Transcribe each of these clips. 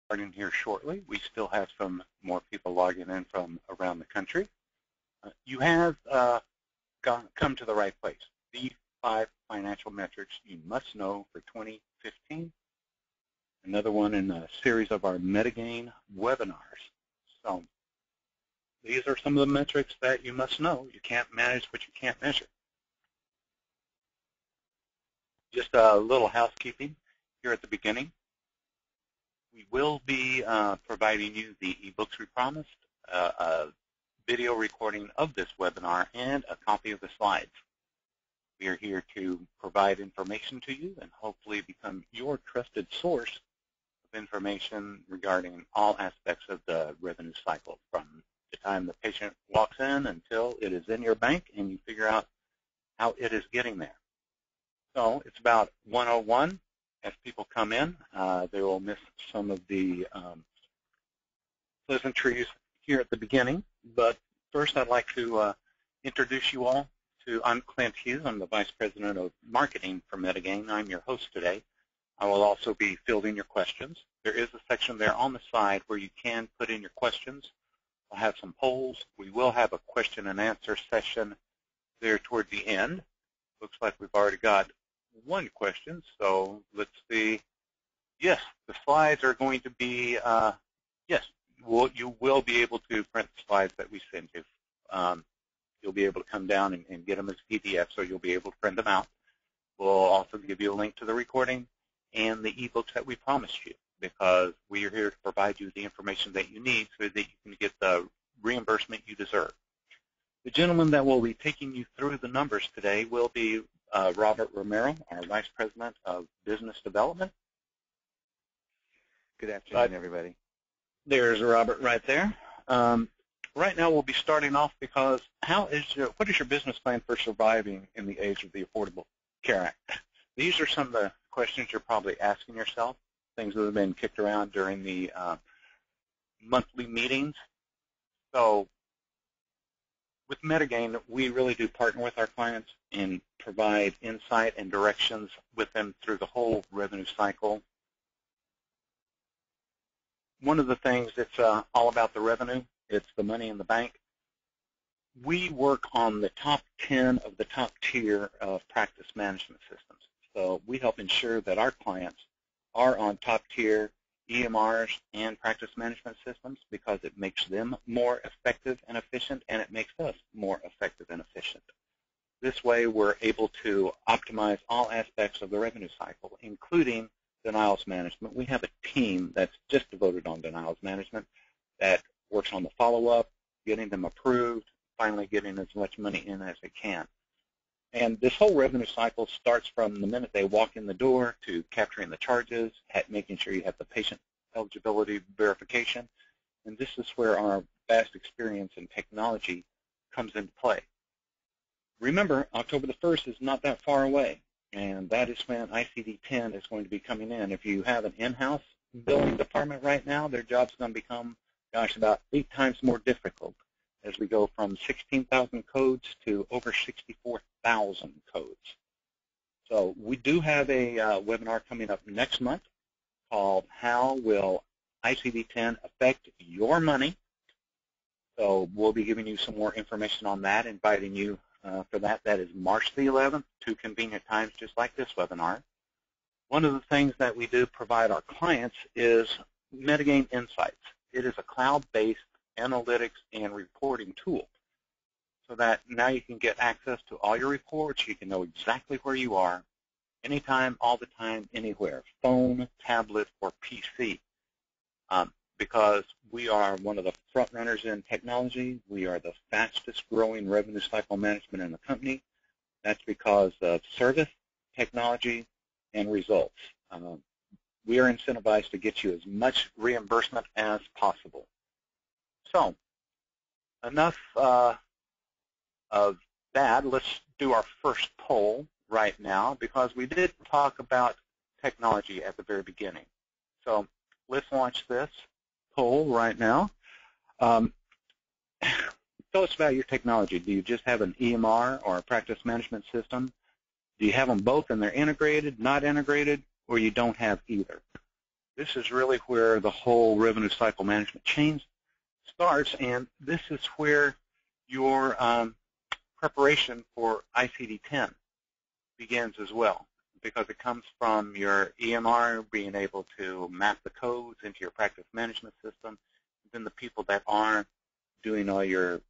Starting here shortly. We still have some more people logging in from around the country. You have come to the right place. The 5 financial metrics you must know for 2015. Another one in a series of our Metagain webinars. So these are some of the metrics that you must know. You can't manage what you can't measure. Just a little housekeeping here at the beginning. We will be providing you the ebooks we promised, a video recording of this webinar, and a copy of the slides. We are here to provide information to you and hopefully become your trusted source of information regarding all aspects of the revenue cycle, from the time the patient walks in until it is in your bank and you figure out how it is getting there. So it's about 101. As people come in, they will miss some of the pleasantries here at the beginning. But first, I'd like to introduce you all to, I'm Clint Hughes. I'm the Vice President of Marketing for Metagain. I'm your host today. I will also be fielding your questions. There is a section there on the side where you can put in your questions. I'll have some polls. We will have a question and answer session there toward the end. Looks like we've already got one question, so let's see. Yes, the slides are going to be, yes, you will be able to print the slides that we send you. You'll be able to come down and get them as PDF, so you'll be able to print them out. We'll also give you a link to the recording and the ebooks that we promised you, because we are here to provide you the information that you need so that you can get the reimbursement you deserve. The gentleman that will be taking you through the numbers today will be Robert Romero, our Vice President of Business Development. Good afternoon, everybody. There's Robert right there. Right now we'll be starting off because what is your business plan for surviving in the age of the Affordable Care Act? These are some of the questions you're probably asking yourself, things that have been kicked around during the monthly meetings. So with Metagain, we really do partner with our clients and provide insight and directions with them through the whole revenue cycle. One of the things that's all about the revenue, it's the money in the bank. We work on the top 10 of the top tier of practice management systems. So we help ensure that our clients are on top tier EMRs and practice management systems, because it makes them more effective and efficient, and it makes us more effective and efficient. This way, we're able to optimize all aspects of the revenue cycle, including denials management. We have a team that's just devoted on denials management that works on the follow-up, getting them approved, finally getting as much money in as they can. And this whole revenue cycle starts from the minute they walk in the door to capturing the charges, making sure you have the patient eligibility verification. And this is where our vast experience in technology comes into play. Remember, October the 1st is not that far away, and that is when ICD-10 is going to be coming in. If you have an in-house billing department right now, their job's going to become, gosh, about 8 times more difficult, as we go from 16,000 codes to over 64,000 codes. So we do have a webinar coming up next month called How Will ICD-10 Affect Your Money? So we'll be giving you some more information on that, inviting you for that. That is March the 11th, 2 convenient times just like this webinar. One of the things that we do provide our clients is Metagain Insights. It is a cloud-based analytics and reporting tool, so that now you can get access to all your reports. You can know exactly where you are, anytime, all the time, anywhere, phone, tablet, or PC. Because we are one of the front runners in technology, we are the fastest growing revenue cycle management in the company. That's because of service, technology, and results. We are incentivized to get you as much reimbursement as possible. So, enough of that. Let's do our first poll right now, because we did talk about technology at the very beginning. So let's launch this poll right now. Tell us about your technology. Do you just have an EMR or a practice management system? Do you have them both and they're integrated, not integrated, or you don't have either? This is really where the whole revenue cycle management chain starts, and this is where your preparation for ICD-10 begins as well, because it comes from your EMR being able to map the codes into your practice management system. Then the people that are doing all your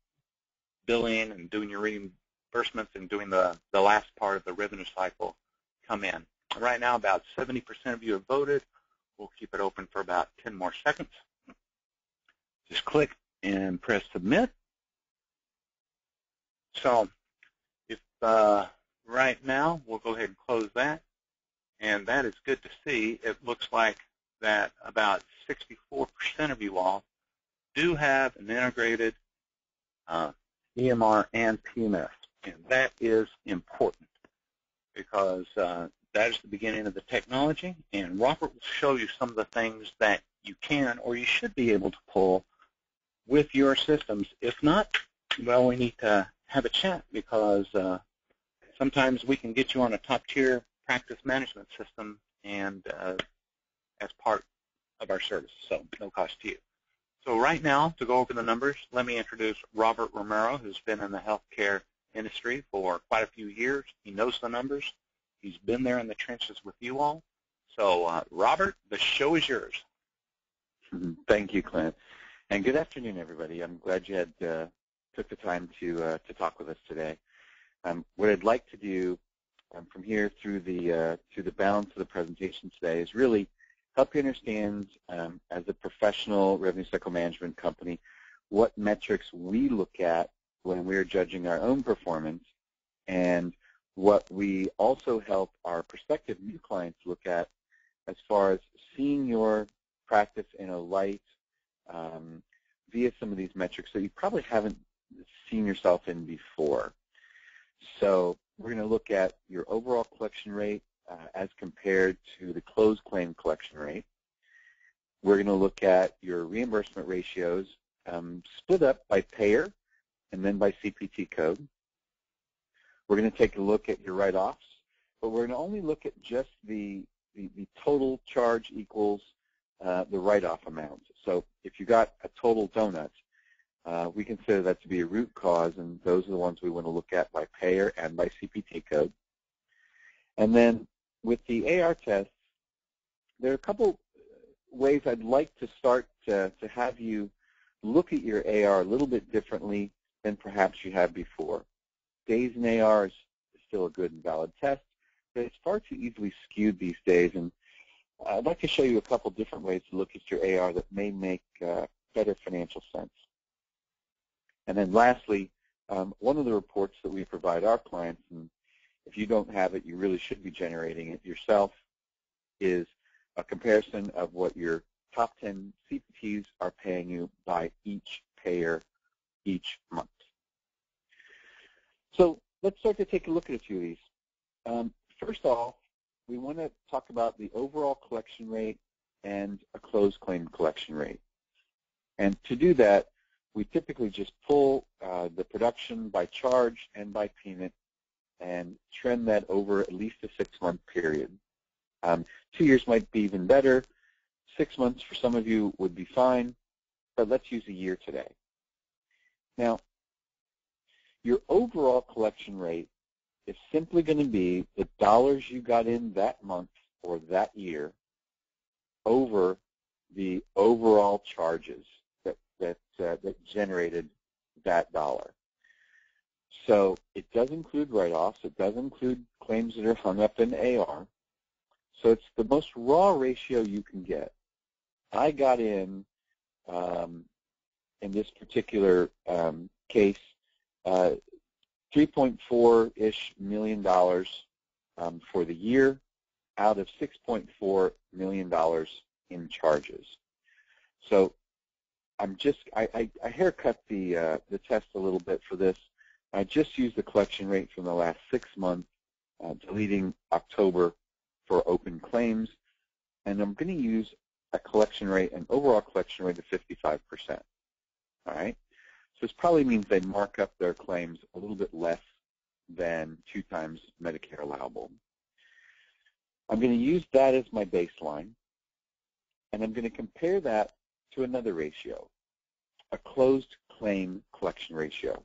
billing and doing your reimbursements and doing the last part of the revenue cycle come in. Right now, about 70% of you have voted. We'll keep it open for about 10 more seconds. Just click and press submit. So if right now, we'll go ahead and close that. And that is good to see. It looks like that about 64% of you all do have an integrated EMR and PMS. And that is important because that is the beginning of the technology. And Robert will show you some of the things that you can or you should be able to pull with your systems. If not, well, we need to have a chat because sometimes we can get you on a top-tier practice management system and as part of our service, so no cost to you. So right now, to go over the numbers, let me introduce Robert Romero, who's been in the healthcare industry for quite a few years. He knows the numbers. He's been there in the trenches with you all. So Robert, the show is yours. Thank you, Clint. And good afternoon, everybody. I'm glad you had took the time to talk with us today. What I'd like to do from here through the balance of the presentation today is really help you understand, as a professional revenue cycle management company, what metrics we look at when we're judging our own performance, and what we also help our prospective new clients look at as far as seeing your practice in a light via some of these metrics that you probably haven't seen yourself in before. So we're going to look at your overall collection rate as compared to the closed claim collection rate. We're going to look at your reimbursement ratios split up by payer and then by CPT code. We're going to take a look at your write-offs, but we're going to only look at just the total charge equals the write-off amount. So if you got a total donut, we consider that to be a root cause, and those are the ones we want to look at by payer and by CPT code. And then with the AR tests, there are a couple ways I'd like to start to have you look at your AR a little bit differently than perhaps you have before. Days in AR is still a good and valid test, but it's far too easily skewed these days, and I'd like to show you a couple different ways to look at your AR that may make better financial sense. And then lastly, one of the reports that we provide our clients, and if you don't have it, you really should be generating it yourself, is a comparison of what your top 10 CPTs are paying you by each payer each month. So let's start to take a look at a few of these. First off, we want to talk about the overall collection rate and a closed claim collection rate. And to do that, we typically just pull the production by charge and by payment and trend that over at least a 6-month period. 2 years might be even better. 6 months for some of you would be fine, but let's use a year today. Now, your overall collection rate is simply going to be the dollars you got in that month or that year over the overall charges that generated that dollar. So it does include write-offs. It does include claims that are hung up in AR. So it's the most raw ratio you can get. I got in this particular case, $3.4-ish million for the year out of $6.4 million in charges. So I haircut the test a little bit for this. I just used the collection rate from the last 6 months, deleting October for open claims, and I'm going to use a collection rate, an overall collection rate of 55%. All right? So this probably means they mark up their claims a little bit less than 2 times Medicare allowable. I'm going to use that as my baseline. and I'm going to compare that to another ratio, a closed claim collection ratio.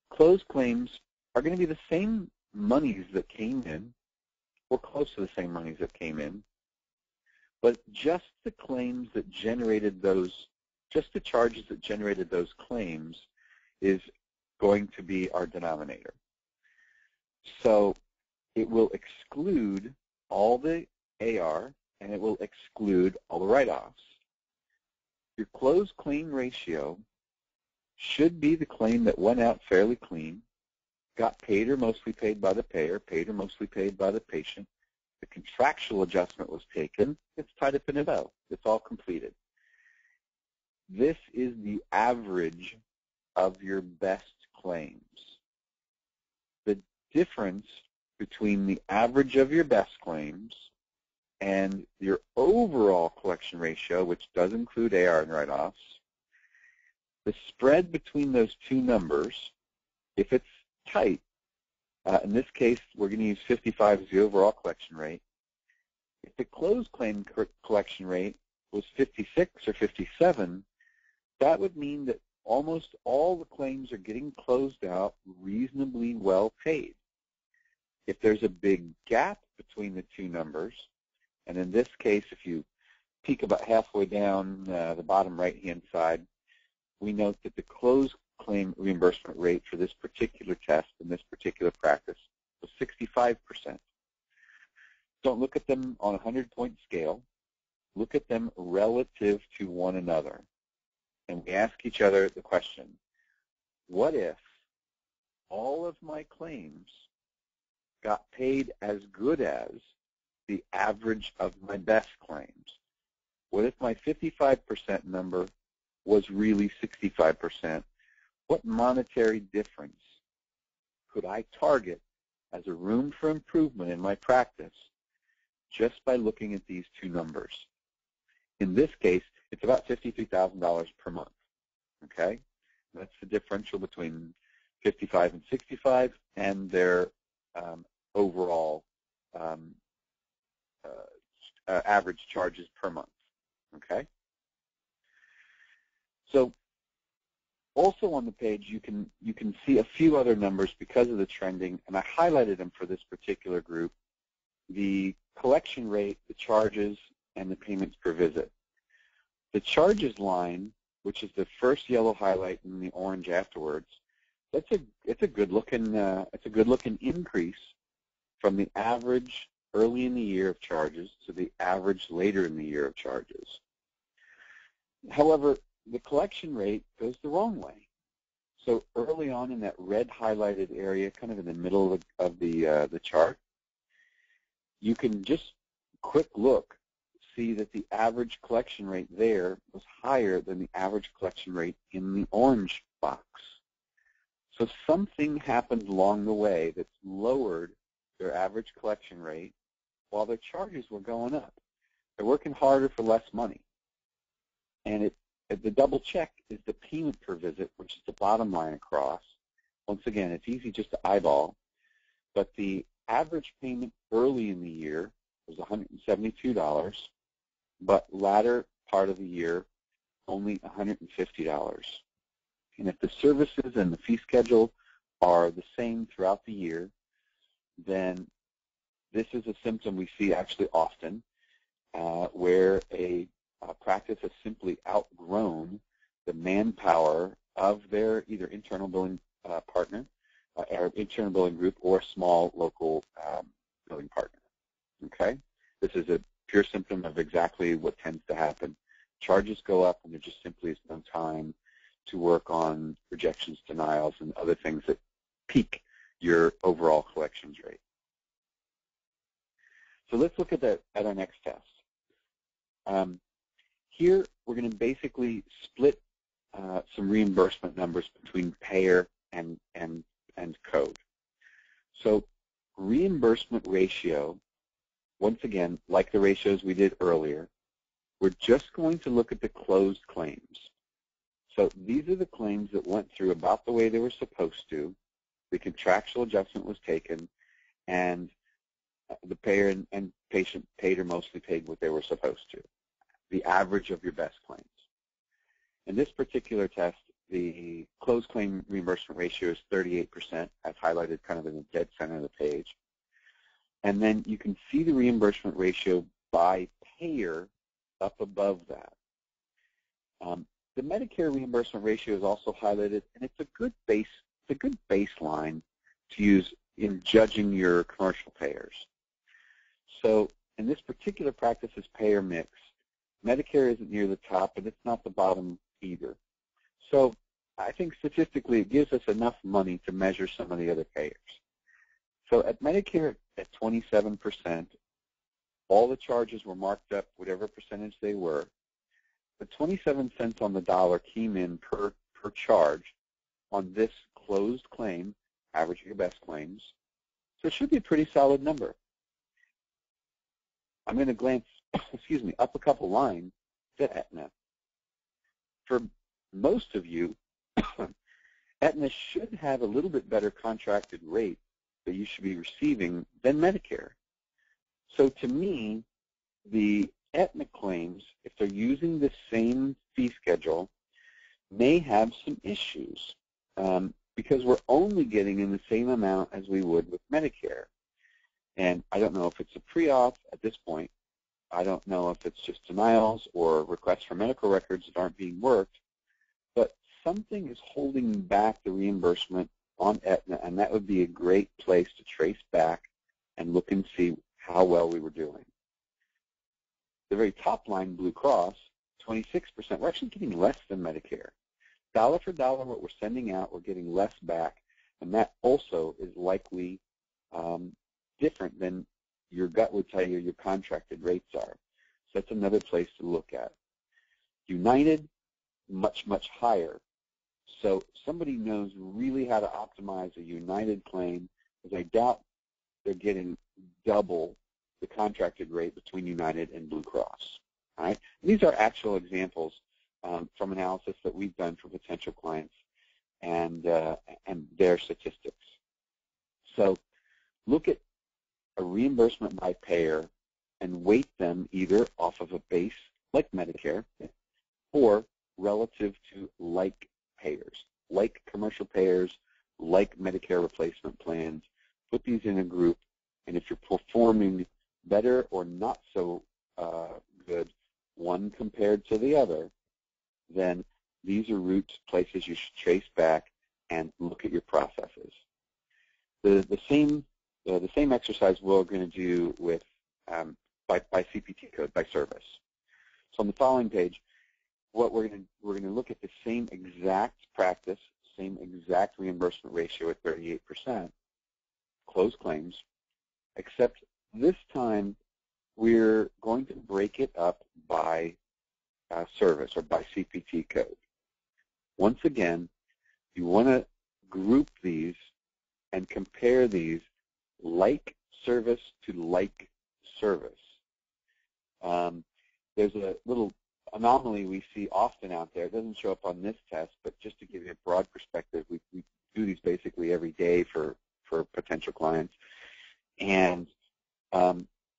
Closed claims are going to be the same monies that came in, or close to the same monies that came in, but just the claims that generated those, just the charges that generated those claims is going to be our denominator. So it will exclude all the AR, and it will exclude all the write-offs. Your closed claim ratio should be the claim that went out fairly clean, got paid or mostly paid by the payer, paid or mostly paid by the patient. The contractual adjustment was taken. It's tied up in a bow. It's all completed. This is the average of your best claims. The difference between the average of your best claims and your overall collection ratio, which does include AR and write-offs, the spread between those two numbers, if it's tight, in this case, we're going to use 55 as the overall collection rate. If the closed claim collection rate was 56 or 57, that would mean that almost all the claims are getting closed out reasonably well paid. If there's a big gap between the two numbers, and in this case, if you peek about halfway down the bottom right-hand side, we note that the closed claim reimbursement rate for this particular test in this particular practice was 65%. Don't look at them on a 100-point scale. Look at them relative to one another. And we ask each other the question, what if all of my claims got paid as good as the average of my best claims? What if my 55% number was really 65%? What monetary difference could I target as a room for improvement in my practice just by looking at these two numbers? In this case, it's about $53,000 per month, okay? That's the differential between 55 and 65 and their overall average charges per month, okay? So also on the page, you can see a few other numbers because of the trending, and I highlighted them for this particular group, the collection rate, the charges, and the payments per visit. The charges line, which is the first yellow highlight and the orange afterwards, it's a good looking increase from the average early in the year of charges to the average later in the year of charges. However, the collection rate goes the wrong way. So early on in that red highlighted area, kind of in the middle of the chart, you can just quick look see that the average collection rate there was higher than the average collection rate in the orange box. So something happened along the way that's lowered their average collection rate while their charges were going up. They're working harder for less money. And the double check is the payment per visit, which is the bottom line across. Once again, it's easy just to eyeball, but the average payment early in the year was $172, but latter part of the year, only $150. And if the services and the fee schedule are the same throughout the year, then this is a symptom we see actually often where a practice has simply outgrown the manpower of their either internal billing partner, or internal billing group, or small local billing partner. Okay? This is a pure symptom of exactly what tends to happen. Charges go up and there just simply is no time to work on rejections, denials, and other things that peak your overall collections rate. So let's look at our next test. Here we're going to basically split some reimbursement numbers between payer and code. So reimbursement ratio, once again, like the ratios we did earlier, we're just going to look at the closed claims. So these are the claims that went through about the way they were supposed to, the contractual adjustment was taken, and the payer and patient paid or mostly paid what they were supposed to. the average of your best claims. In this particular test, the closed claim reimbursement ratio is 38%, as highlighted kind of in the dead center of the page. And then you can see the reimbursement ratio by payer up above that. The Medicare reimbursement ratio is also highlighted, and it's a good baseline to use in judging your commercial payers. So in this particular practice's payer mix, Medicare isn't near the top, but it's not the bottom either. So I think statistically it gives us enough money to measure some of the other payers. So at Medicare at 27%, all the charges were marked up, whatever percentage they were. The 27 cents on the dollar came in per charge on this closed claim, averaging your best claims. So it should be a pretty solid number. I'm going to glance, up a couple lines to Aetna. For most of you, Aetna should have a little bit better contracted rate that you should be receiving than Medicare. So to me, the Aetna claims, if they're using the same fee schedule, may have some issues because we're only getting in the same amount as we would with Medicare. And I don't know if it's a pre-auth at this point. I don't know if it's just denials or requests for medical records that aren't being worked. But something is holding back the reimbursement on Aetna, and that would be a great place to trace back and look and see how well we were doing. The very top line, Blue Cross, 26%. We're actually getting less than Medicare. Dollar for dollar, what we're sending out, we're getting less back, and that also is likely different than your gut would tell you your contracted rates are. So that's another place to look at. United, much, much higher. So somebody knows really how to optimize a United claim, because I doubt they're getting double the contracted rate between United and Blue Cross. All right? These are actual examples from analysis that we've done for potential clients and their statistics. So look at a reimbursement by payer and weight them either off of a base like Medicare or relative to like payers, like commercial payers, like Medicare replacement plans. Put these in a group, and if you're performing better or not so good, one compared to the other, then these are routes, places you should trace back and look at your processes. The same exercise we're going to do with by CPT code, by service. So on the following page, what we're going to look at the same exact practice, same exact reimbursement ratio at 38%, closed claims, except this time we're going to break it up by service or by CPT code. Once again, you want to group these and compare these like service to like service. There's a little anomaly we see often out there. It doesn't show up on this test, but just to give you a broad perspective, we do these basically every day for potential clients. And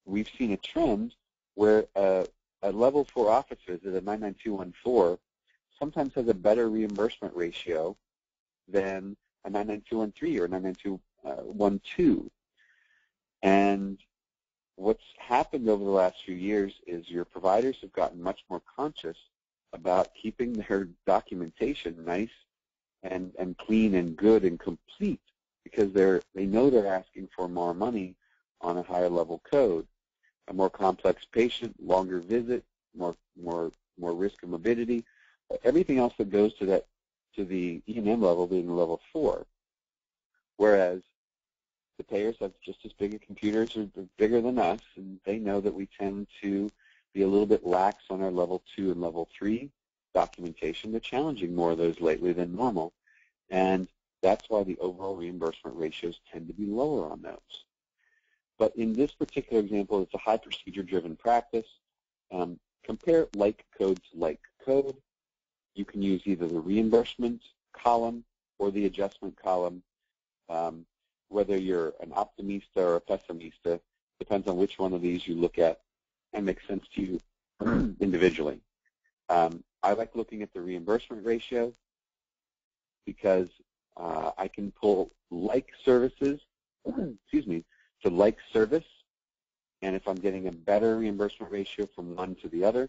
we've seen a trend where a level 4 office visit, a 99214, sometimes has a better reimbursement ratio than a 99213 or a 99212. And what's happened over the last few years is your providers have gotten much more conscious about keeping their documentation nice and clean and good and complete, because they know they're asking for more money on a higher level code, a more complex patient, longer visit, more risk of morbidity, everything else that goes to the E&M level being level 4. Whereas the payers have just as big a computers, or bigger than us, and they know that we tend to be a little bit lax on our level 2 and level 3 documentation. They're challenging more of those lately than normal, and that's why the overall reimbursement ratios tend to be lower on those. But in this particular example, it's a high procedure-driven practice. Compare like code to like code. You can use either the reimbursement column or the adjustment column. Whether you're an optimista or a pessimista, depends on which one of these you look at and makes sense to you individually. I like looking at the reimbursement ratio because I can pull like services, excuse me, to like service, and if I'm getting a better reimbursement ratio from one to the other,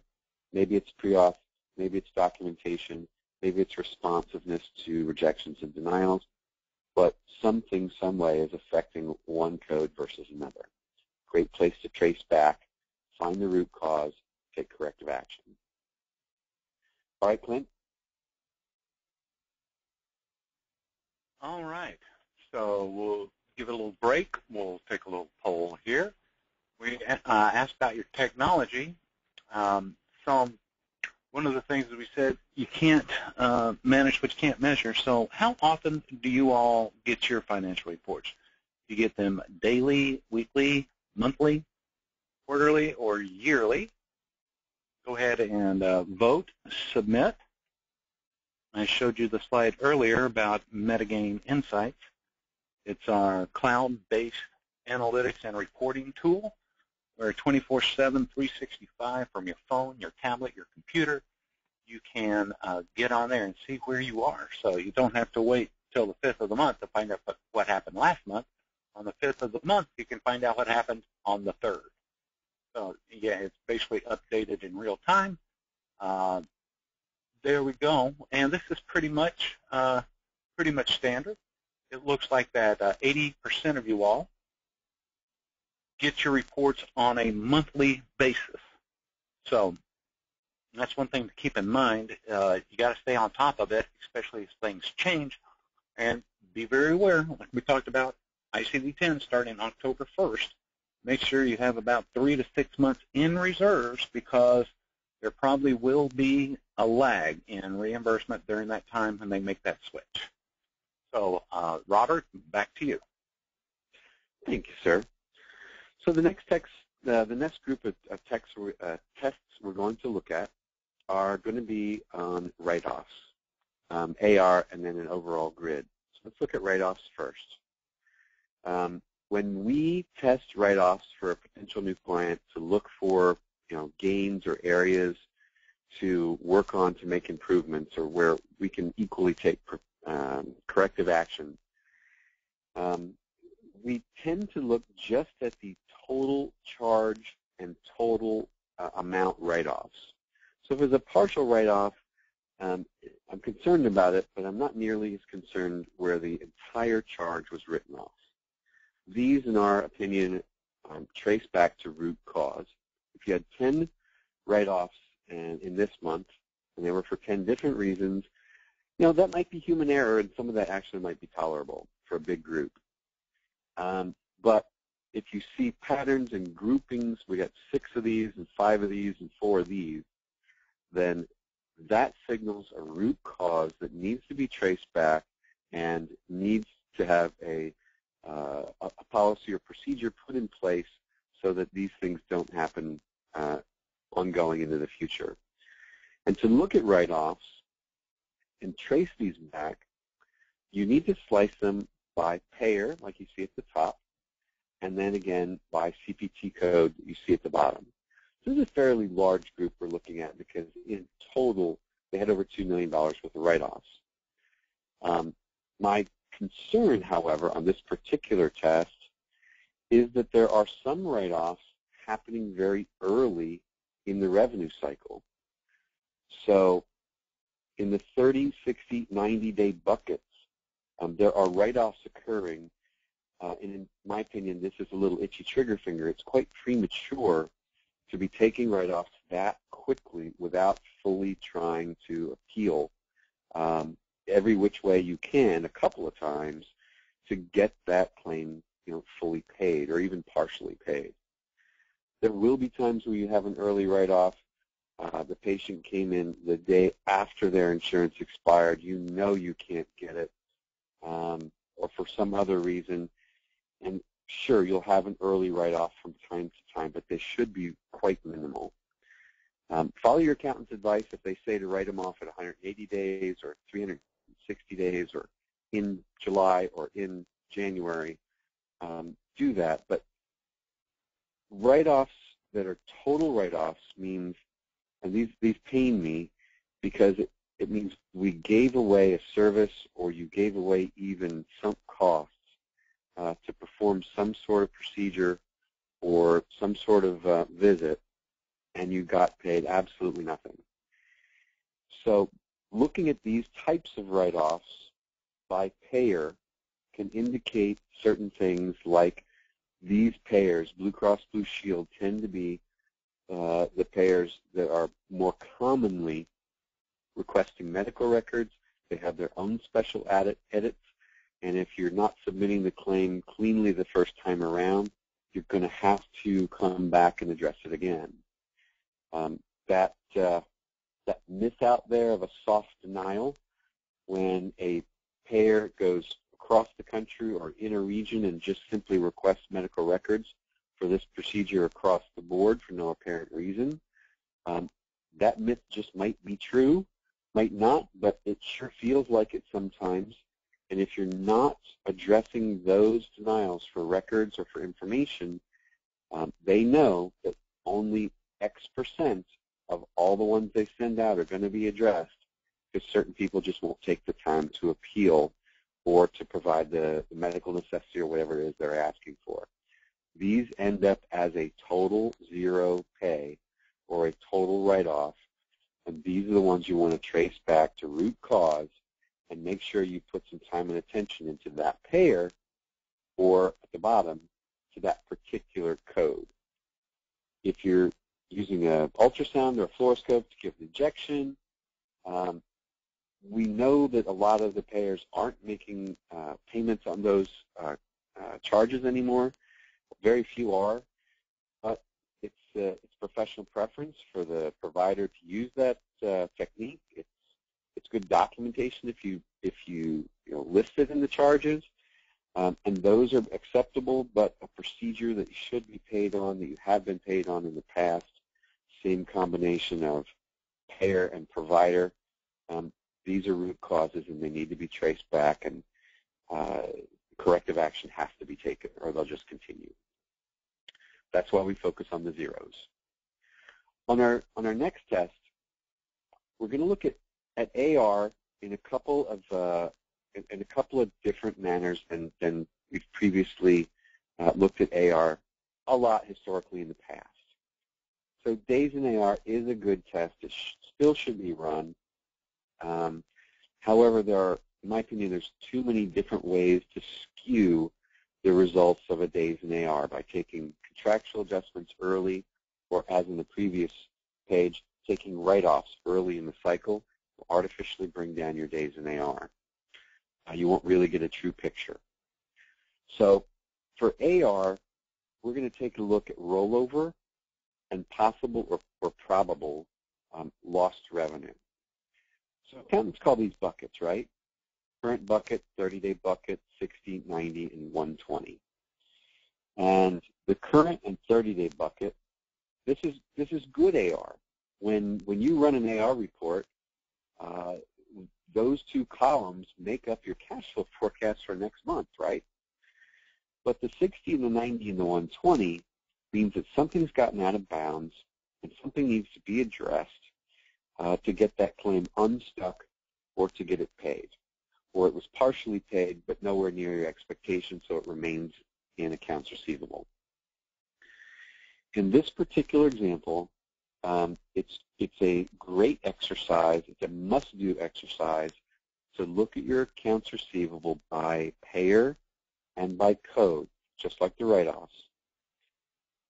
maybe it's pre-auth, maybe it's documentation, maybe it's responsiveness to rejections and denials, but something, some way is affecting one code versus another. Great place to trace back, find the root cause, take corrective action. All right, Clint? All right. So we'll give it a little break. We'll take a little poll here. We asked about your technology. So one of the things that we said, you can't manage what you can't measure. So how often do you all get your financial reports? Do you get them daily, weekly, monthly, quarterly, or yearly? Go ahead and vote, submit. I showed you the slide earlier about Metagain Insights. It's our cloud-based analytics and reporting tool where 24/7, 365 from your phone, your tablet, your computer, you can get on there and see where you are. So you don't have to wait till the 5th of the month to find out what happened last month. On the 5th of the month, you can find out what happened on the 3rd. So, yeah, it's basically updated in real time. There we go. And this is pretty much standard. It looks like that 80% of you all get your reports on a monthly basis. So that's one thing to keep in mind. You got to stay on top of it, especially as things change. And be very aware, like we talked about, ICD-10 starting October 1st. Make sure you have about 3 to 6 months in reserves because there probably will be a lag in reimbursement during that time when they make that switch. So, Robert, back to you. Thank you, sir. So the next group of tests we're going to look at are going to be on write-offs, AR, and then an overall grid. So let's look at write-offs first. When we test write-offs for a potential new client to look for gains or areas to work on to make improvements or where we can equally take corrective action, we tend to look just at the total charge and total amount write-offs. So if it's a partial write-off, I'm concerned about it, but I'm not nearly as concerned where the entire charge was written off. These, in our opinion, trace back to root cause. If you had 10 write-offs in this month, and they were for 10 different reasons, that might be human error, and some of that actually might be tolerable for a big group. But if you see patterns and groupings, we got 6 of these and 5 of these and 4 of these, then that signals a root cause that needs to be traced back and needs to have a policy or procedure put in place so that these things don't happen ongoing into the future. And to look at write-offs and trace these back, you need to slice them by payer, like you see at the top, and then again by CPT code that you see at the bottom. This is a fairly large group we're looking at because in total they had over $2 million worth of write-offs. My concern, however, on this particular test is that there are some write-offs happening very early in the revenue cycle. So in the 30, 60, 90-day buckets, there are write-offs occurring. And in my opinion, this is a little itchy trigger finger. It's quite premature to be taking write-offs that quickly without fully trying to appeal every which way you can a couple of times to get that claim fully paid or even partially paid. There will be times where you have an early write-off. The patient came in the day after their insurance expired. You can't get it, or for some other reason. And sure, you'll have an early write-off from time to time, but they should be quite minimal. Follow your accountant's advice if they say to write them off at 180 days or 360 days or in July or in January. Do that. But write-offs that are total write-offs means and these pain me because it means we gave away a service, or you gave away even some costs to perform some sort of procedure or some sort of visit, and you got paid absolutely nothing. So looking at these types of write-offs by payer can indicate certain things, like these payers, Blue Cross Blue Shield, tend to be the payers that are more commonly requesting medical records. They have their own special edits, and if you're not submitting the claim cleanly the first time around, you're going to have to come back and address it again. That myth out there of a soft denial, when a payer goes across the country or in a region and just simply requests medical records for this procedure across the board for no apparent reason, that myth just might be true, might not, but it sure feels like it sometimes. And if you're not addressing those denials for records or for information, they know that only X% of all the ones they send out are going to be addressed, because certain people just won't take the time to appeal or to provide the medical necessity or whatever it is they're asking for. These end up as a total zero pay or a total write-off, and these are the ones you want to trace back to root cause and make sure you put some time and attention into that payer, or at the bottom, to that particular code. If you're using an ultrasound or a fluoroscope to give an injection, we know that a lot of the payers aren't making payments on those charges anymore. Very few are, but it's professional preference for the provider to use that technique. It's good documentation if you list it in the charges, and those are acceptable. But a procedure that you should be paid on, that you have been paid on in the past, same combination of payer and provider. These are root causes, and they need to be traced back, and corrective action has to be taken, or they'll just continue. That's why we focus on the zeros. On our next test, we're going to look at AR in a couple of different manners than we've previously looked at AR a lot historically in the past. So days in AR is a good test. It still should be run. However, in my opinion, there's too many different ways to skew the results of a days in AR by taking contractual adjustments early, or as in the previous page, taking write-offs early in the cycle will artificially bring down your days in AR. You won't really get a true picture. So for AR, we're going to take a look at rollover and possible or probable lost revenue. So accountants call these buckets, right? Current bucket, 30-day bucket, 60, 90, and 120. And the current and 30-day bucket, this is good AR. When you run an AR report, those two columns make up your cash flow forecast for next month, right? But the 60 and the 90 and the 120 means that something's gotten out of bounds and something needs to be addressed to get that claim unstuck or to get it paid. Or it was partially paid but nowhere near your expectation, so it remains in accounts receivable. In this particular example, it's a great exercise, it's a must-do exercise to look at your accounts receivable by payer and by code, just like the write-offs.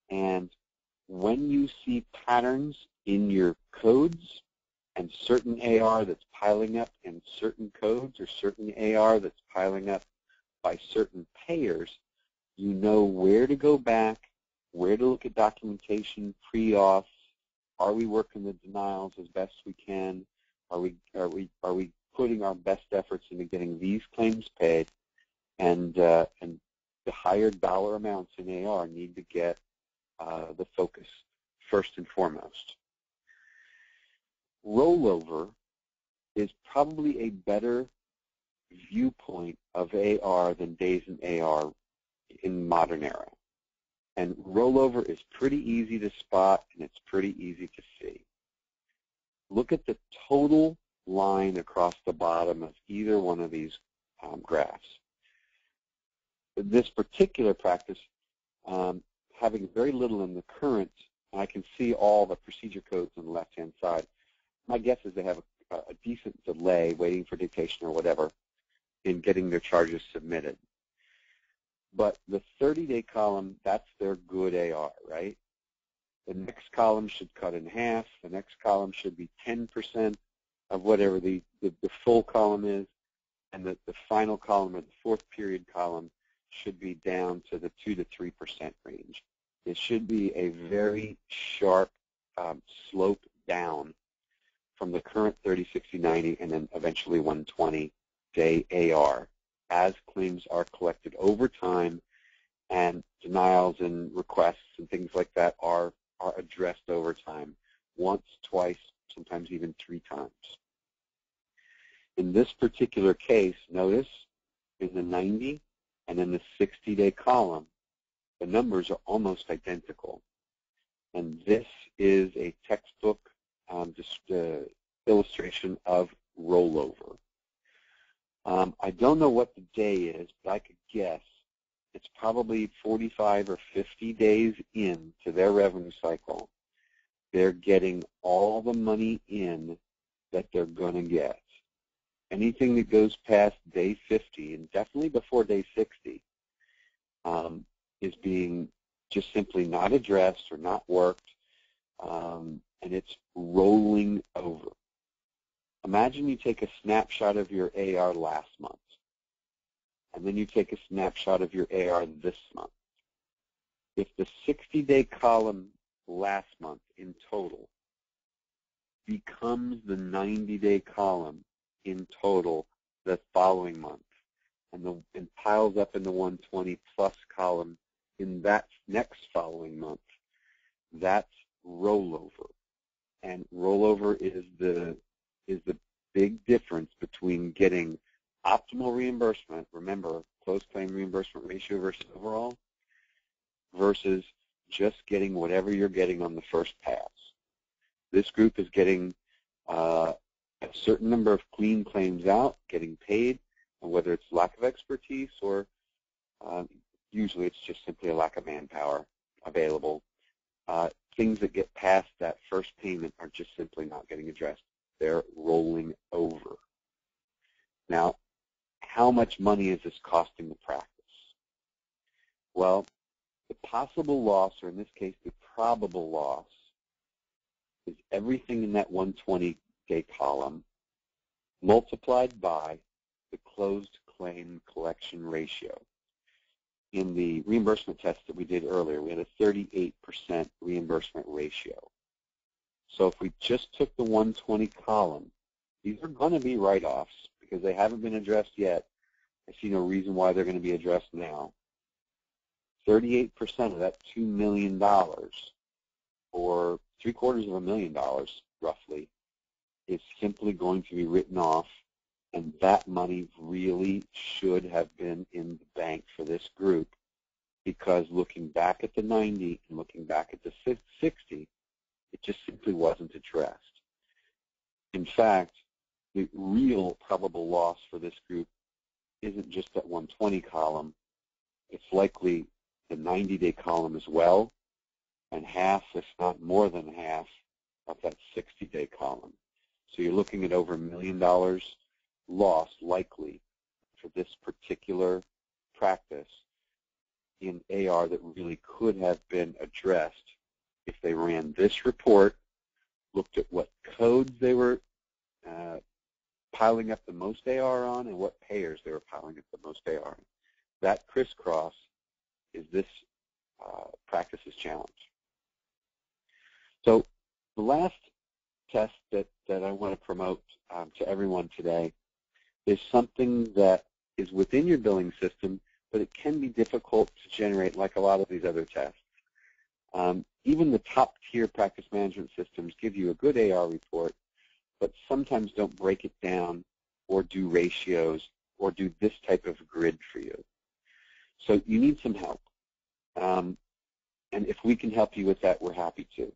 And when you see patterns in your codes and certain AR that's piling up in certain codes, or certain AR that's piling up by certain payers, you know where to go back, where to look at documentation, pre-auths. Are we working the denials as best we can? Are we putting our best efforts into getting these claims paid? And the higher dollar amounts in AR need to get the focus first and foremost. Rollover is probably a better viewpoint of AR than days in AR in modern era. And rollover is pretty easy to spot, and it's pretty easy to see. look at the total line across the bottom of either one of these graphs. This particular practice, having very little in the current, and I can see all the procedure codes on the left-hand side. My guess is they have a decent delay waiting for dictation or whatever in getting their charges submitted. But the 30-day column, that's their good AR, right? The next column should cut in half. The next column should be 10% of whatever the full column is. And the final column, or the fourth period column, should be down to the 2 to 3% range. It should be a very sharp slope down from the current 30, 60, 90, and then eventually 120-day AR as claims are collected over time and denials and requests and things like that are addressed over time, once, twice, sometimes even 3 times. In this particular case, notice in the 90 and in the 60-day column, the numbers are almost identical. And this is a textbook illustration of rollover. I don't know what the day is, but I could guess it's probably 45 or 50 days into their revenue cycle. They're getting all the money in that they're going to get. Anything that goes past day 50, and definitely before day 60, is being just simply not addressed or not worked, and it's rolling over. Imagine you take a snapshot of your AR last month, and then you take a snapshot of your AR this month. If the 60-day column last month in total becomes the 90-day column in total the following month, and piles up in the 120 plus column in that next following month, that's rollover. And rollover is the big difference between getting optimal reimbursement, remember, closed claim reimbursement ratio versus overall, versus just getting whatever you're getting on the first pass. This group is getting a certain number of clean claims out, getting paid, and whether it's lack of expertise or usually it's just simply a lack of manpower available. Things that get past that first payment are just simply not getting addressed. They're rolling over. Now, how much money is this costing the practice? Well, the possible loss, or in this case, the probable loss, is everything in that 120-day column multiplied by the closed claim collection ratio. In the reimbursement test that we did earlier, we had a 38% reimbursement ratio. So if we just took the 120 column, these are going to be write-offs because they haven't been addressed yet. I see no reason why they're going to be addressed now. 38% of that $2 million, or $750,000 roughly, is simply going to be written off, and that money really should have been in the bank for this group, because looking back at the 90 and looking back at the 60, it just simply wasn't addressed. In fact, the real probable loss for this group isn't just that 120 column. It's likely the 90-day column as well, and half, if not more than half, of that 60-day column. So you're looking at over $1 million loss likely for this particular practice in AR that really could have been addressed if they ran this report, looked at what codes they were piling up the most AR on and what payers they were piling up the most AR on. That crisscross is this practice's challenge. So the last test that I want to promote to everyone today is something that is within your billing system, but it can be difficult to generate like a lot of these other tests. Even the top-tier practice management systems give you a good AR report, but sometimes don't break it down or do ratios or do this type of grid for you. So you need some help. And if we can help you with that, we're happy to.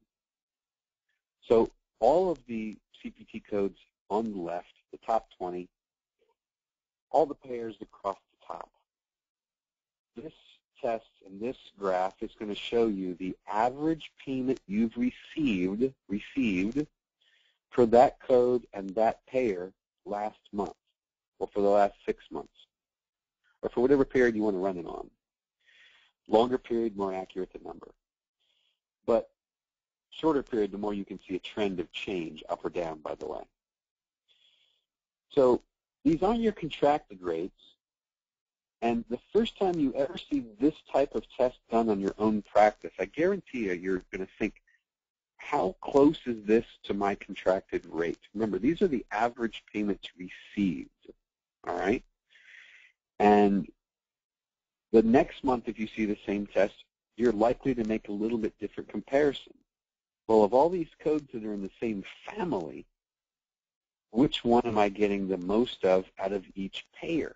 So all of the CPT codes on the left, the top 20, all the payers across the top. This test and this graph is going to show you the average payment you've received for that code and that payer last month, or for the last 6 months, or for whatever period you want to run it on. Longer period, more accurate the number. But shorter period, the more you can see a trend of change, up or down, by the way. So these aren't your contracted rates. And the first time you ever see this type of test done on your own practice, I guarantee you're going to think, how close is this to my contracted rate? Remember, these are the average payments received, all right? And the next month, if you see the same test, you're likely to make a little bit different comparison. Well, of all these codes that are in the same family, which one am I getting the most of out of each payer?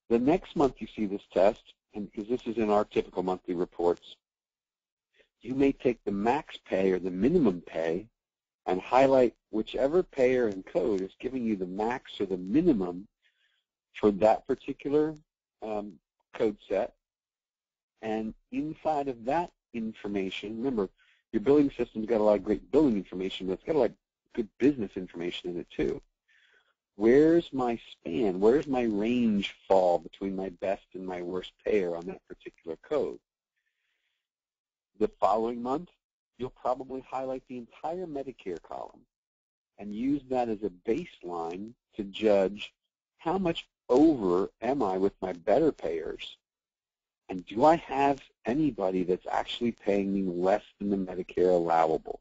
The next month you see this test, and because this is in our typical monthly reports, you may take the max pay or the minimum pay and highlight whichever payer and code is giving you the max or the minimum for that particular code set. And inside of that information, remember, your billing system's got a lot of great billing information, but it's got a lot of good business information in it too. Where's my span? Where's my range fall between my best and my worst payer on that particular code? The following month, you'll probably highlight the entire Medicare column and use that as a baseline to judge how much over am I with my better payers, and do I have anybody that's actually paying me less than the Medicare allowable?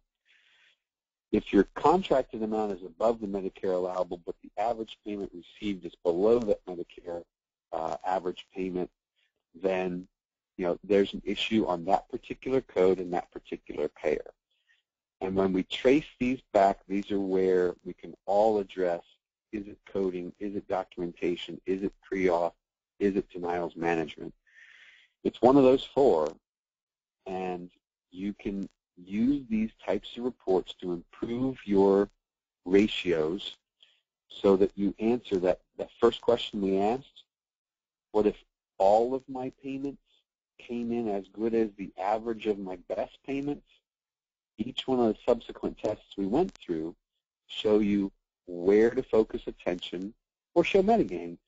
If your contracted amount is above the Medicare allowable, but the average payment received is below that Medicare average payment, then there's an issue on that particular code and that particular payer. And when we trace these back, these are where we can all address, is it coding, is it documentation, is it pre-auth, is it denials management? It's one of those four, and you can use these types of reports to improve your ratios so that you answer that first question we asked. What if all of my payments came in as good as the average of my best payments? Each one of the subsequent tests we went through show you where to focus attention or show metagame.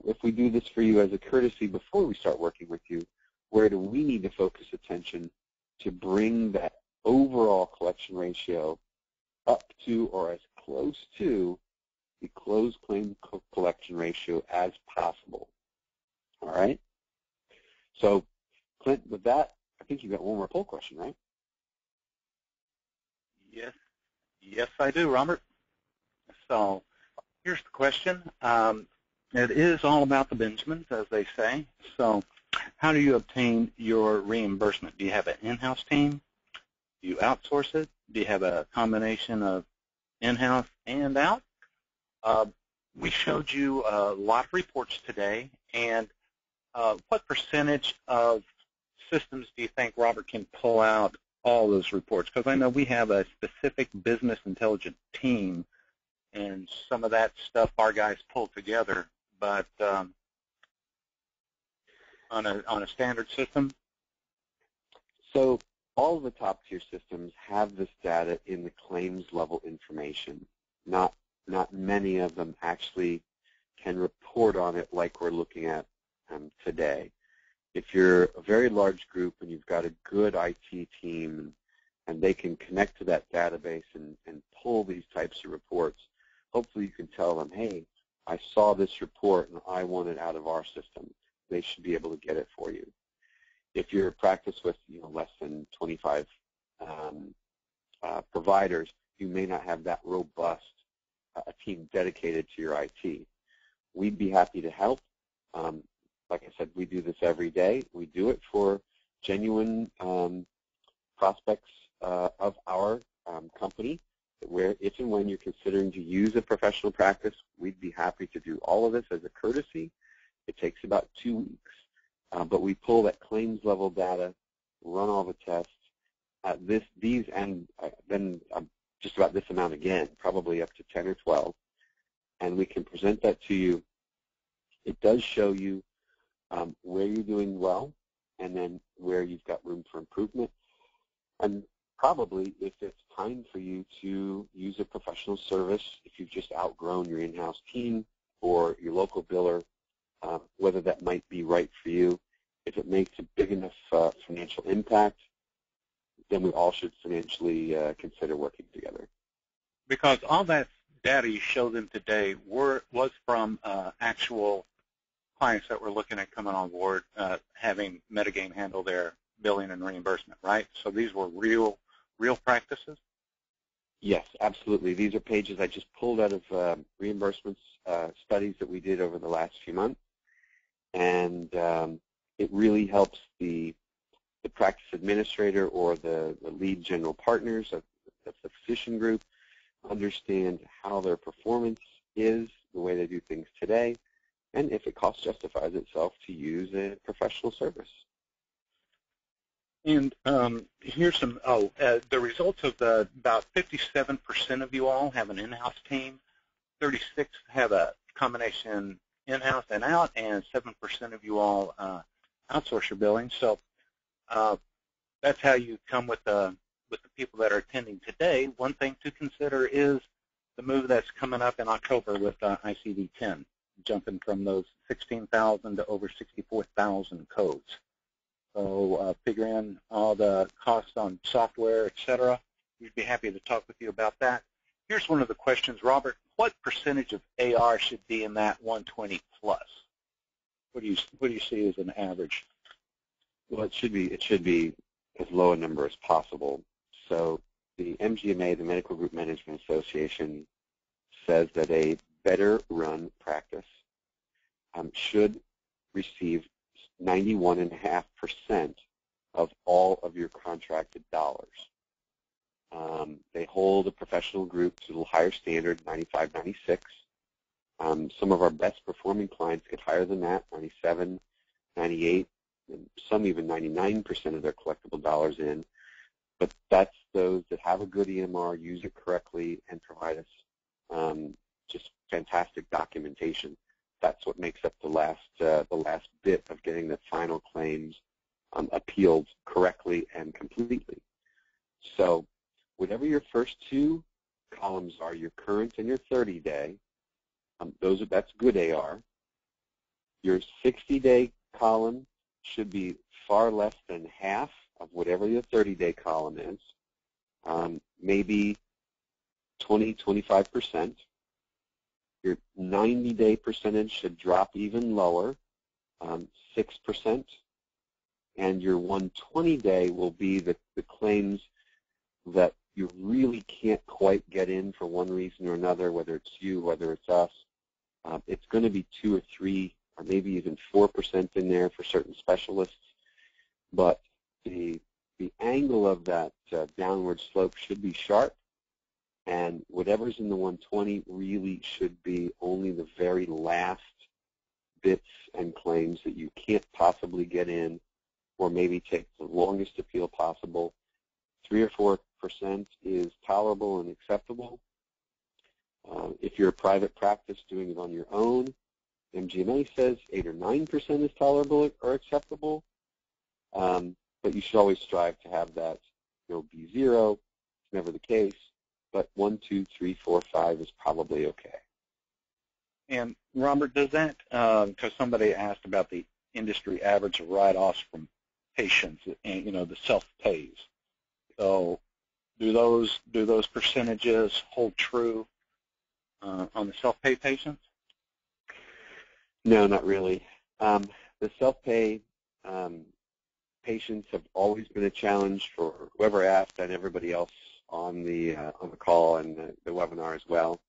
If we do this for you as a courtesy before we start working with you, where do we need to focus attention to bring that overall collection ratio up to or as close to the closed claim collection ratio as possible? All right? So, Clint, with that, I think you've got one more poll question, right? Yes, I do, Robert. So here's the question. It is all about the Benjamins, as they say. So how do you obtain your reimbursement? Do you have an in-house team? Do you outsource it? Do you have a combination of in-house and out? We showed you a lot of reports today, and what percentage of systems do you think Robert can pull out all those reports? Because I know we have a specific business intelligence team, and some of that stuff our guys pull together. But on a standard system? So all of the top-tier systems have this data in the claims level information. Not many of them actually can report on it like we're looking at today. If you're a very large group and you've got a good IT team and they can connect to that database and pull these types of reports, hopefully you can tell them, hey, I saw this report and I want it out of our system. They should be able to get it for you. If you're a practice with less than 25 providers, you may not have that robust a team dedicated to your IT. We'd be happy to help. Like I said, we do this every day. We do it for genuine prospects of our company, where if and when you're considering to use a professional practice, we'd be happy to do all of this as a courtesy. It takes about 2 weeks. But we pull that claims level data, run all the tests. Then I'm just about this amount again, probably up to 10 or 12, and we can present that to you. It does show you where you're doing well and then where you've got room for improvement, and probably if it's time for you to use a professional service, if you've just outgrown your in-house team or your local biller, whether that might be right for you. If it makes a big enough financial impact, then we all should financially consider working together. Because all that data you showed them today was from actual clients that were looking at coming on board, having Metagame handle their billing and reimbursement, right? So these were real practices? Yes, absolutely. These are pages I just pulled out of reimbursements studies that we did over the last few months, and it really helps the practice administrator or the lead general partners of the physician group understand how their performance is, the way they do things today, and if it cost justifies itself to use a professional service. And here's some, the results of about 57% of you all have an in-house team, 36 have a combination in-house and out, and 7% of you all outsource your billing. So that's how you come with the people that are attending today. One thing to consider is the move that's coming up in October with ICD-10, jumping from those 16,000 to over 64,000 codes. So figure in all the costs on software, et cetera. We'd be happy to talk with you about that. Here's one of the questions, Robert. What percentage of AR should be in that 120 plus? What do you see as an average? Well, it should be as low a number as possible. So the MGMA, the Medical Group Management Association, says that a better run practice should receive 91.5% of all of your contracted dollars. They hold a professional group to a little higher standard, 95, 96. Some of our best performing clients get higher than that, 97, 98, and some even 99% of their collectible dollars in. But that's those that have a good EMR, use it correctly, and provide us just fantastic documentation. That's what makes up the last bit of getting the final claims appealed correctly and completely. So whatever your first two columns are, your current and your 30-day, that's good AR. Your 60-day column should be far less than half of whatever your 30-day column is, maybe 20, 25%. Your 90-day percentage should drop even lower, 6%. And your 120-day will be the claims that you really can't quite get in for one reason or another, whether it's you, whether it's us. It's going to be 2 or 3 or maybe even 4% in there for certain specialists. But the angle of that downward slope should be sharp. And whatever's in the 120 really should be only the very last bits and claims that you can't possibly get in, or maybe take the longest appeal possible. 3 or 4% is tolerable and acceptable. If you're a private practice doing it on your own, MGMA says 8 or 9% is tolerable or acceptable. But you should always strive to have that be 0. It's never the case. But 1, 2, 3, 4, 5 is probably okay. And Robert, does that, because somebody asked about the industry average of write-offs from patients, and the self-pays. So do those percentages hold true on the self-pay patients? No, not really. The self-pay patients have always been a challenge for whoever asked and everybody else on the call and the webinar as well,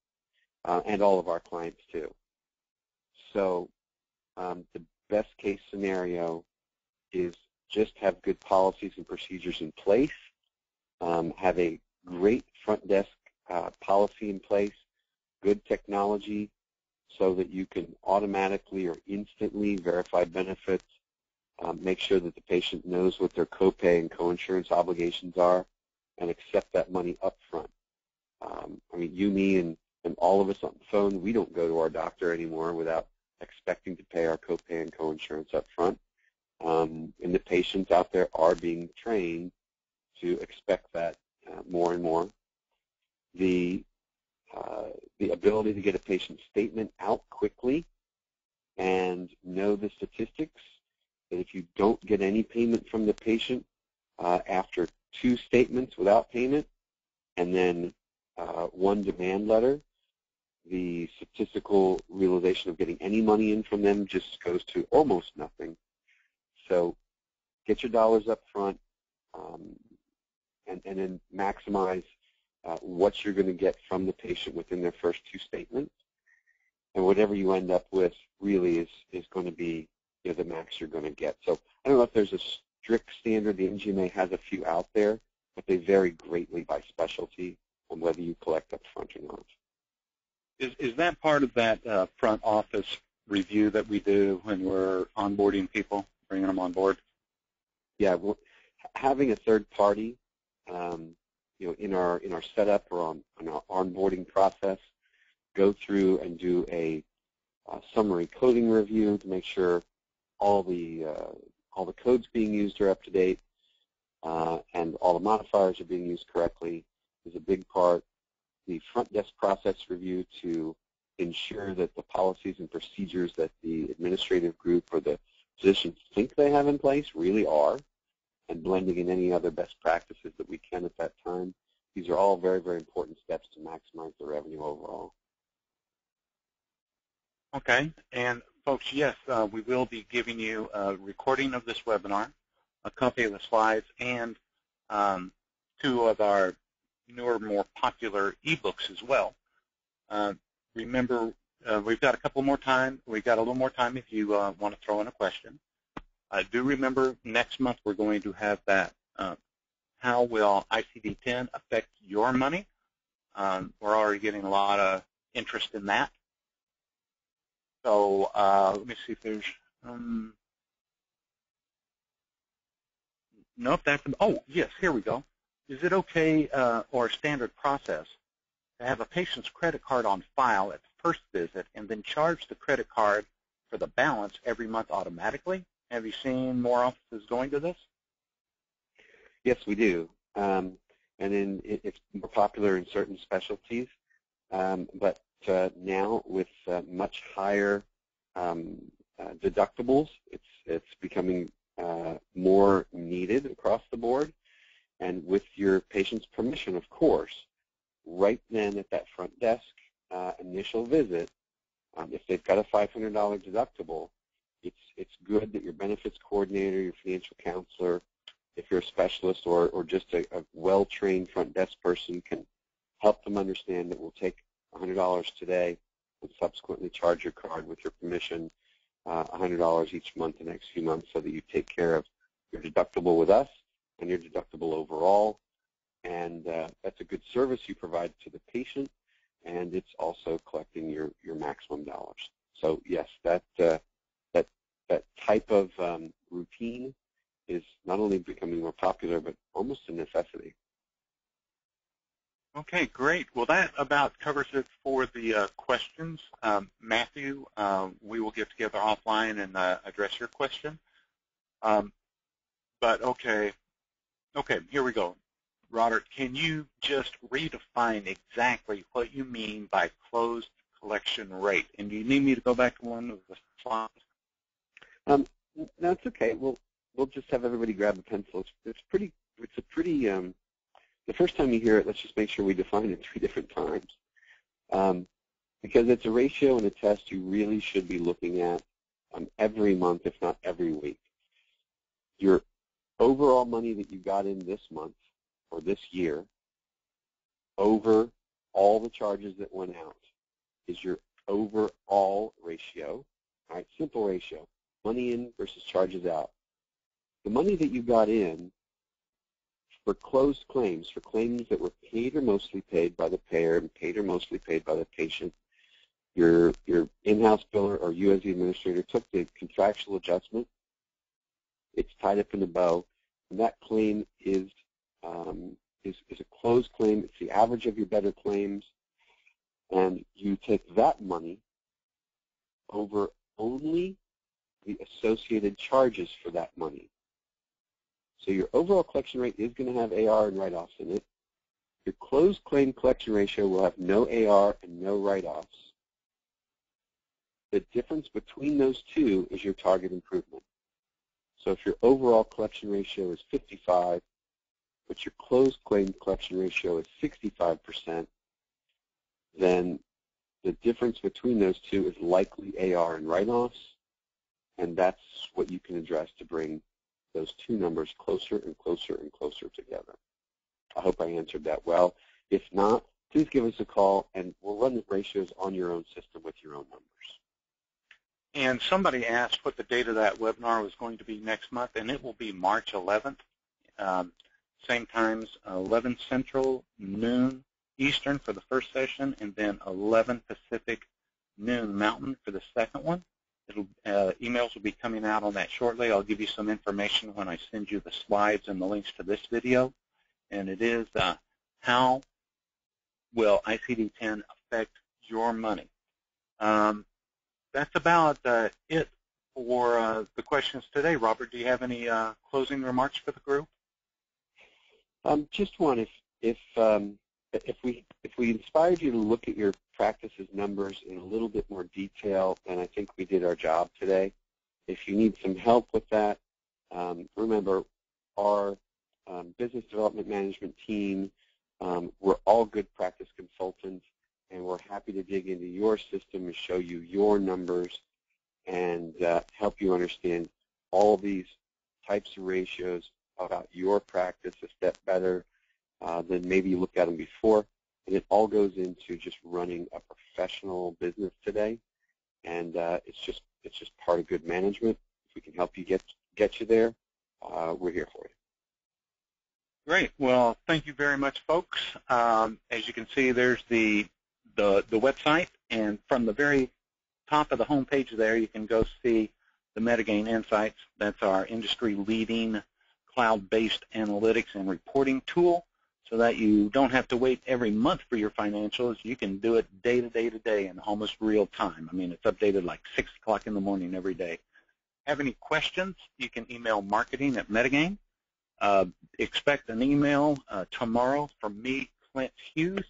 and all of our clients too. So the best case scenario is just have good policies and procedures in place, have a great front desk policy in place, good technology so that you can automatically or instantly verify benefits, make sure that the patient knows what their copay and coinsurance obligations are, and accept that money up front. I mean, you, me, and all of us on the phone, we don't go to our doctor anymore without expecting to pay our copay and coinsurance up front. And the patients out there are being trained to expect that more and more. The ability to get a patient statement out quickly and know the statistics, that if you don't get any payment from the patient after 2 statements without payment and then 1 demand letter, the statistical realization of getting any money in from them just goes to almost nothing. So get your dollars up front and then maximize what you're going to get from the patient within their first 2 statements. And whatever you end up with really is going to be, you know, the max you're going to get. So I don't know if there's a strict standard. The NGMA has a few out there, but they vary greatly by specialty on whether you collect up front or not. Is that part of that front office review that we do when we're onboarding people, bringing them on board? Yeah, well, having a third party, you know, in our setup or on our onboarding process, go through and do a summary coding review to make sure all the codes being used are up to date and all the modifiers are being used correctly is a big part. The front desk process review to ensure that the policies and procedures that the administrative group or the physicians think they have in place really are, and blending in any other best practices that we can at that time. These are all very, very important steps to maximize the revenue overall. Okay, and folks, yes, we will be giving you a recording of this webinar, a copy of the slides, and 2 of our newer, more popular ebooks as well. Remember, we've got a couple more time. We've got a little more time if you want to throw in a question. Do remember, next month we're going to have that, how will ICD-10 affect your money? We're already getting a lot of interest in that. So let me see if there's, nope, that's, oh, yes, here we go. Is it okay or a standard process to have a patient's credit card on file at the first visit and then charge the credit card for the balance every month automatically? Have you seen more offices going to this? Yes, we do. And then it's more popular in certain specialties. But now with much higher deductibles, it's becoming more needed across the board. And with your patient's permission, of course, right then at that front desk initial visit, if they've got a $500 deductible, it's good that your benefits coordinator, your financial counselor, if you're a specialist or just a well-trained front desk person, can help them understand that we'll take $100 today and subsequently charge your card with your permission $100 each month the next few months so that you take care of your deductible with us and your deductible overall. And that's a good service you provide to the patient, and it's also collecting your maximum dollars. So yes, that type of routine is not only becoming more popular, but almost a necessity. Okay, great. Well, that about covers it for the questions. Matthew, we will get together offline and address your question. But okay, here we go. Robert, can you just redefine exactly what you mean by closed collection rate? And do you need me to go back to one of the slides? No, it's okay. We'll just have everybody grab a pencil. It's a pretty. The first time you hear it, let's just make sure we define it 3 different times. Because it's a ratio and a test you really should be looking at every month, if not every week. Your overall money that you got in this month or this year over all the charges that went out is your overall ratio. All right, simple ratio, money in versus charges out. The money that you got in for closed claims, for claims that were paid or mostly paid by the payer and paid or mostly paid by the patient, your in-house biller or you as the administrator took the contractual adjustment, it's tied up in a bow, and that claim is is a closed claim. It's the average of your better claims. And you take that money over only the associated charges for that money. So your overall collection rate is going to have AR and write-offs in it. Your closed claim collection ratio will have no AR and no write-offs. The difference between those two is your target improvement. So if your overall collection ratio is 55, but your closed claim collection ratio is 65%, then the difference between those two is likely AR and write-offs, and that's what you can address to bring those two numbers closer and closer and closer together. I hope I answered that well. If not, please give us a call, and we'll run the ratios on your own system with your own numbers. And somebody asked what the date of that webinar was going to be next month, and it will be March 11th, same times, 11 Central, noon Eastern for the first session, and then 11 Pacific, noon Mountain for the second one. Emails will be coming out on that shortly. I'll give you some information when I send you the slides and the links to this video. And it is how will ICD-10 affect your money? That's about it for the questions today. Robert, do you have any closing remarks for the group? Just one. If we inspired you to look at your practice's numbers in a little bit more detail, then I think we did our job today. If you need some help with that, remember our business development management team, we're all good practice consultants, and we're happy to dig into your system and show you your numbers and help you understand all these types of ratios about your practice a step better than maybe you looked at them before. And it all goes into just running a professional business today, and it's just part of good management. If we can help you get you there, we're here for you. Great. Well, thank you very much, folks. As you can see, there's the website, and from the very top of the home page there, you can go see the Metagain Insights. That's our industry-leading cloud-based analytics and reporting tool, so that you don't have to wait every month for your financials. You can do it day to day to day in almost real time. I mean, it's updated like 6 o'clock in the morning every day. Have any questions, you can email marketing@Metagain. Expect an email tomorrow from me, Clint Hughes,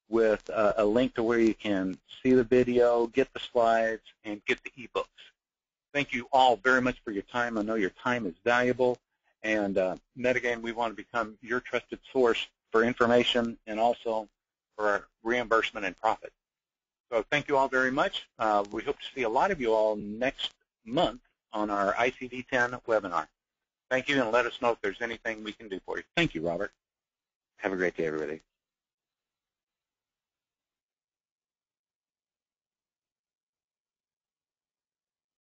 with a link to where you can see the video, get the slides, and get the ebooks. Thank you all very much for your time. I know your time is valuable. And Metagain, we want to become your trusted source for information and also for reimbursement and profit. So thank you all very much. We hope to see a lot of you all next month on our ICD-10 webinar. Thank you, and let us know if there's anything we can do for you. Thank you, Robert. Have a great day, everybody.